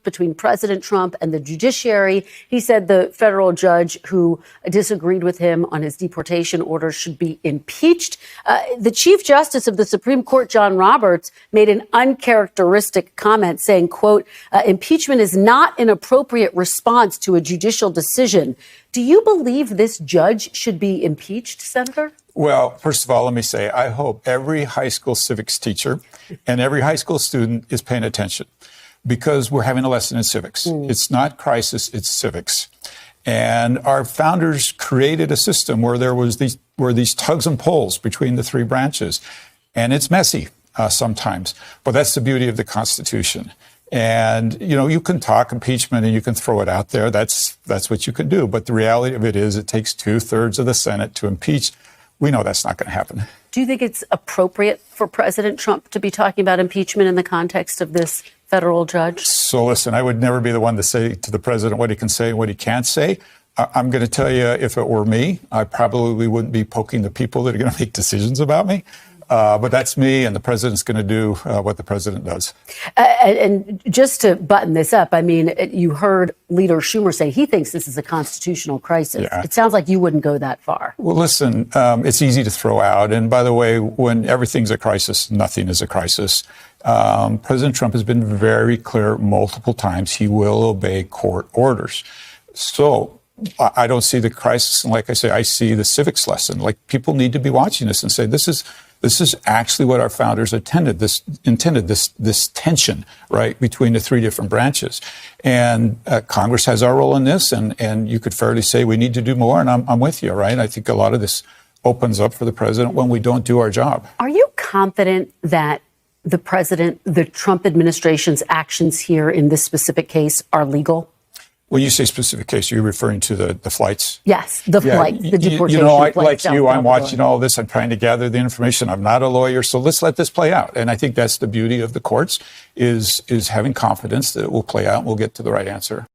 between President Trump and the judiciary. He said the federal judge who disagreed with him on his deportation order should be impeached. The Chief Justice of the Supreme Court, John Roberts, made an uncharacteristic comment saying, quote, impeachment is not an appropriate response to a judicial decision. Do you believe this judge should be impeached, Senator? Well, first of all, let me say, I hope every high school civics teacher and every high school student is paying attention, because we're having a lesson in civics. It's not crisis, it's civics. And our founders created a system where there was these tugs and pulls between the three branches. And it's messy sometimes, but that's the beauty of the Constitution. And, you know, you can talk impeachment and you can throw it out there. That's what you can do. But the reality of it is it takes 2/3 of the Senate to impeach. We know that's not going to happen. Do you think it's appropriate for President Trump to be talking about impeachment in the context of this federal judge? So listen, I would never be the one to say to the president what he can say and what he can't say. I'm going to tell you, if it were me, I probably wouldn't be poking the people that are going to make decisions about me. But that's me, and the president's going to do what the president does. And just to button this up, I mean, you heard Leader Schumer say he thinks this is a constitutional crisis. Yeah. It sounds like you wouldn't go that far. Well, listen, it's easy to throw out. And by the way, when everything's a crisis, nothing is a crisis. President Trump has been very clear multiple times he will obey court orders. So I don't see the crisis. And like I say, I see the civics lesson. Like, people need to be watching this and say, this is actually what our founders intended, this tension, right, between the three different branches. And Congress has our role in this, and you could fairly say we need to do more, and I'm with you, right? I think a lot of this opens up for the president when we don't do our job. Are you confident that the Trump administration's actions here in this specific case are legal? When you say specific case, are you referring to the flights? Yes, the flight, the deportation. You know, like you, I'm watching all this. I'm trying to gather the information. I'm not a lawyer, so let's let this play out. And I think that's the beauty of the courts, is having confidence that it will play out and we'll get to the right answer.